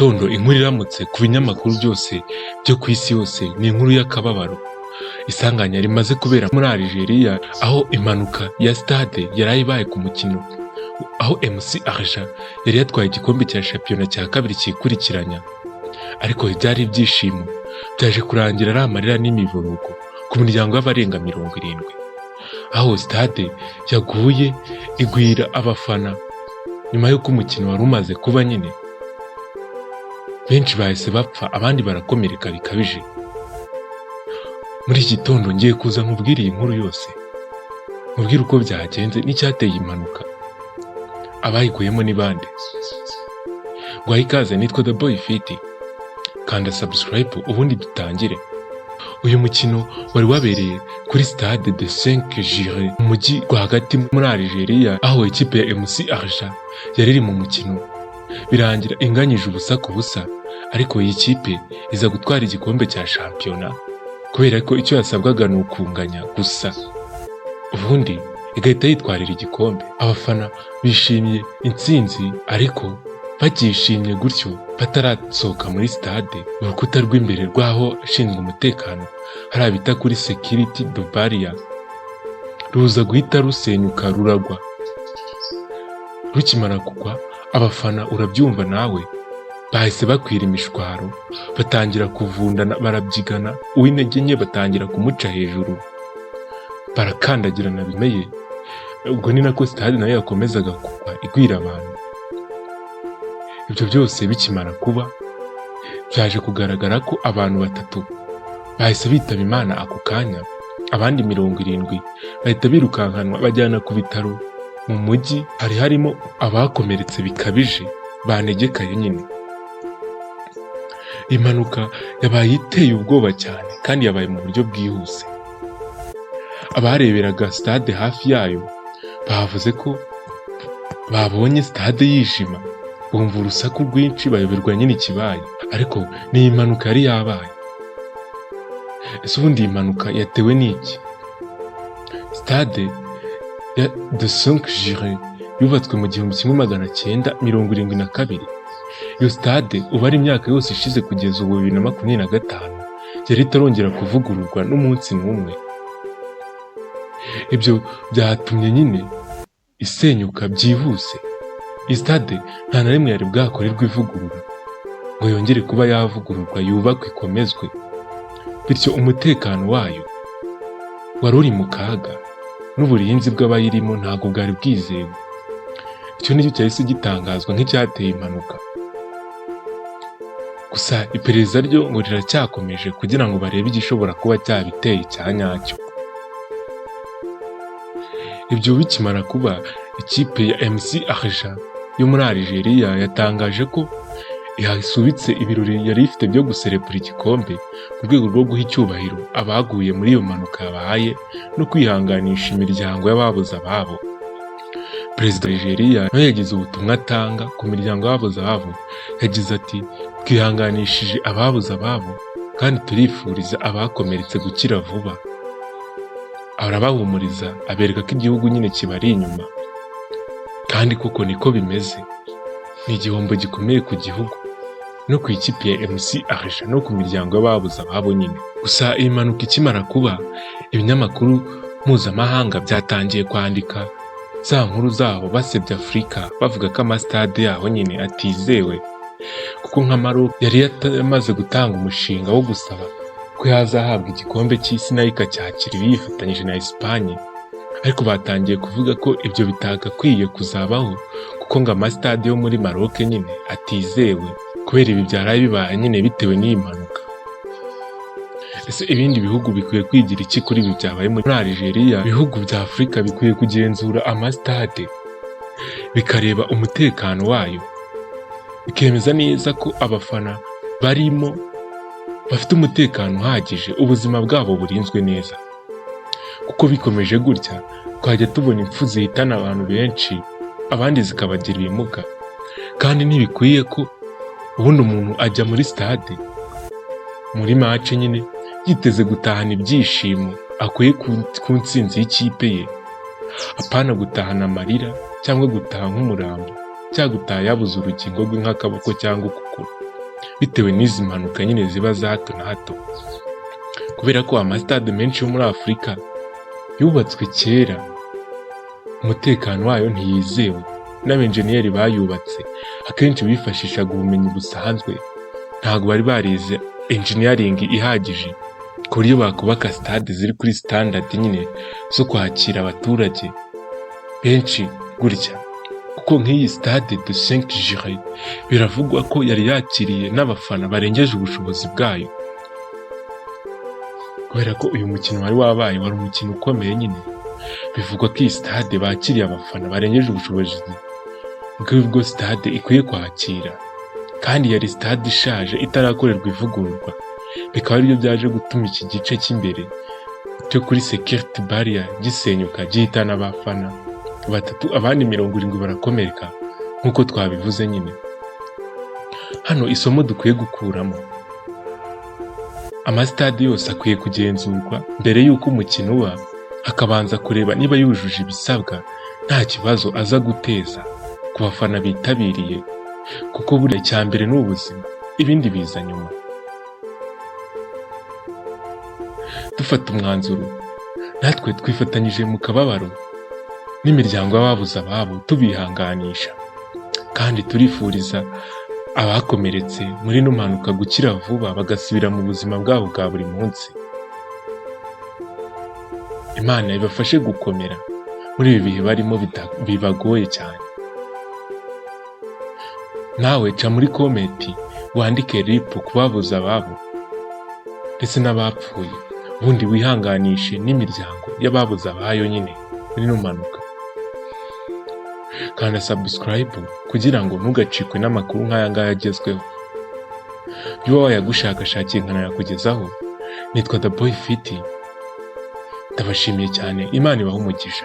gitondo inkuru iramutse ku binyamakuru byose byo ku isi yose ni inkuru y'akababaro. Isanganya rimaze kubera muri Algeria aho impanuka ya Stade yari ibaye ku mukino, aho MC Arja yari yatwaye igikombe cya shampiyona cya kabiri cyikurikiranya, ariko byari ibyishimo byaje kurangira ari amarira n'imivurugo ku miryango y'abarenga 70, aho Stade yaguye igwira abafana nyuma y'uko umukino wari umaze kuba nyine. Benshi bahise bapfa, abandi barakomereka bikabije. Muri iki gitondo ngiye kuza nkubwira iyi nkuru yose, nkubwira uko byagenze n'icyateye impanuka, abayiguyemo ni bande. Guhaye ikaze, nitwa The Boy Fit, kanda subscribe ubundi dutangire. Uyu mukino wari wabereye kuri Stade de 5 Juillet mu mujyi rwagati muri Algeria, aho ikipe ya MC Arja yari iri mu mukino, birangira inganyije ubusa ku busa, ariko iyi kipe iza gutwara igikombe cya shampiyona kubera ko icyo yasabwaga ni ukunganya gusa, ubundi igahita yitwarira igikombe. Abafana bishimiye intsinzi, ariko bagishimye gutyo batarasohoka muri stade. Urukuta rw'imbere rw'aho ashinzwe umutekano hari abita kuri security de barrier ruza guhita rusenyuka ruragwa. Rukimara kugwa, abafana urabyumva nawe bahise bakwira imishwaro, batangira kuvundana, barabyigana, uw'intege nke batangira kumuca hejuru, barakandagirana bimeye. Ubwo ni nako Stade nayo yakomezaga kugwa igwira abantu. Ibyo byose bikimara kuba, byaje kugaragara ko abantu 3 bahise bitaba Imana ako kanya, abandi 70 bahita birukankanwa bajyana ku bitaro mu mujyi. Hari harimo abakomeretse bikabije banegekaye nyine. Impanuka yabaye iteye ubwoba cyane kandi yabaye mu buryo bwihuse. Abareberaga Stade hafi yayo bavuze ko babonye Stade yishima, bumva urusaku rwinshi bayoberwa nyine ikibaye, ariko ni impanuka yari yabaye. Ese ubundi impanuka yatewe n'iki? Stade ya de 5 Juillet yubatswe mu 1972. Iyo Stade ubu ari imyaka yose ishize kugeza ubu 2025 yari itarongera kuvugururwa n'umunsi n'umwe. Ibyo byatumye nyine isenyuka byihuse. Stade nta na rimwe yari bwakorerwa ivugurura ngo yongere kuba yavugururwa yubakwe ikomezwe, bityo umutekano wayo wari uri mu kaga, n'uburinzi bw'abayirimo ntabwo bwari bwizewe. Icyo nicyo cyahise gitangazwa nk'icyateye impanuka. Gusa iperereza ryo ngo riracyakomeje kugira ngo barebe igishobora kuba cyabiteye cya nyacyo. Ibyo bikimara kuba, ikipe ya MC Arja yo muri Algeria yatangaje ko ihasubitse ibirori yari ifite byo guserebura igikombe ku rwego rwo guha icyubahiro abaguye muri iyo mpanuka yabaye no kwihanganisha imiryango y'ababuze ababo. Perezida wa Algeria nawe yagize ubutumwa atanga ku miryango y'ababuze ababo. Yagize ati, twihanganishije ababuze ababo kandi turifuriza abakomeretse gukira vuba. Arabahumuriza, abereka ko igihugu nyine kibari inyuma, kandi koko niko bimeze. Ni igihombo gikomeye ku gihugu no ku ikipe ya MC Arja no ku miryango y'ababuze ababo nyine. Gusa iyi mpanuka ikimara kuba, ibinyamakuru mpuzamahanga byatangiye kwandika za nkuru zaho basebya Afurika, bavuga ko amastade yaho nyine atizewe, kuko nka Muri yari yamaze gutanga umushinga wo gusaba ko yazahabwa igikombe cy'isi nayo ikacyakira yifatanyije na Espagne, ariko batangiye kuvuga ko ibyo bitagakwiye kuzabaho kuko ngo amastade yo muri Maroc nyine atizewe kubera ibi byaraye bibaye nyine bitewe n'iyi mpanuka. Ese ibindi bihugu bikwiye kwigira iki kuri ibi byabaye muri Algeria? Ibihugu bya Afurika bikwiye kugenzura amastade bikareba umutekano wayo, bikemeza neza ko abafana barimo bafite umutekano uhagije, ubuzima bwabo burinzwe neza. Kuko bikomeje gutya twajya tubona impfu zihitana abantu benshi, abandi zikabagira ibimuga, kandi ntibikwiye ko ubundi umuntu ajya muri Stade muri match nyine yiteze gutahana ibyishimo akuye ku ntsinzi y'ikipe ye, apana gutahana amarira cyangwa gutaha nk'umurambo cyangwa gutaha yabuze urugingo rwe nk'akaboko cyangwa ukuguru. bitewe n'izi mpanuka nyine ziba za hato na hato, kubera ko amasitade menshi yo muri Afurika yubatswe kera, umutekano wayo ntiyizewe, n'abenjeniyeri bayubatse akenshi bifashishaga ubumenyi busanzwe, ntabwo bari barize engineering ihagije ku buryo bakubaka stade ziri kuri standard nyine zo kwakira abaturage benshi gutya. Kuko nk'iyi stade de 5 Juillet biravugwa ko yari yakiriye n'abafana barengeje ubushobozi bwayo, kubera ko uyu mukino wari wabaye wari umukino ukomeye nyine. Bivugwa ko iyi stade bakiriye abafana barengeje ubushobozi bw'ubwo stade ikwiye kwakira, kandi yari stade ishaje itarakorerwa ivugururwa, bikaba aribyo byaje gutuma iki gice cy'imbere cyo kuri security barrier gisenyuka gihitana abafana 3, abandi 70 barakomereka nk'uko twabivuze nyine. Hano isomo dukwiye gukuramo, amasitade yose akwiye kugenzurwa mbere y'uko umukino uba, akabanza kureba niba yujuje ibisabwa nta kibazo aza guteza ku bafana bitabiriye, kuko buriya icya mbere ni ubuzima, ibindi biza nyuma. Dufata umwanzuro, natwe twifatanyije mu kababaro n'imiryango y'ababuze ababo, tubihanganisha kandi turifuriza abakomeretse muri ino mpanuka gukira vuba bagasubira mu buzima bwabo bwa buri munsi. Imana ibafashe gukomera muri ibi bihe barimo bibagoye cyane. Nawe ca muri komenti wandike rip ku babuze ababo ndetse n'abapfuye, ubundi wihanganishe n'imiryango y'ababuze abayo nyine muri ino mpanuka. Kanda subscribe kugira ngo ntugacikwe n'amakuru nk'aya ngaya agezweho. Iyo wayagushakashakiye nkanayakugezaho, nitwa The Boy Fit. Ndabashimiye cyane, Imana ibahe umugisha.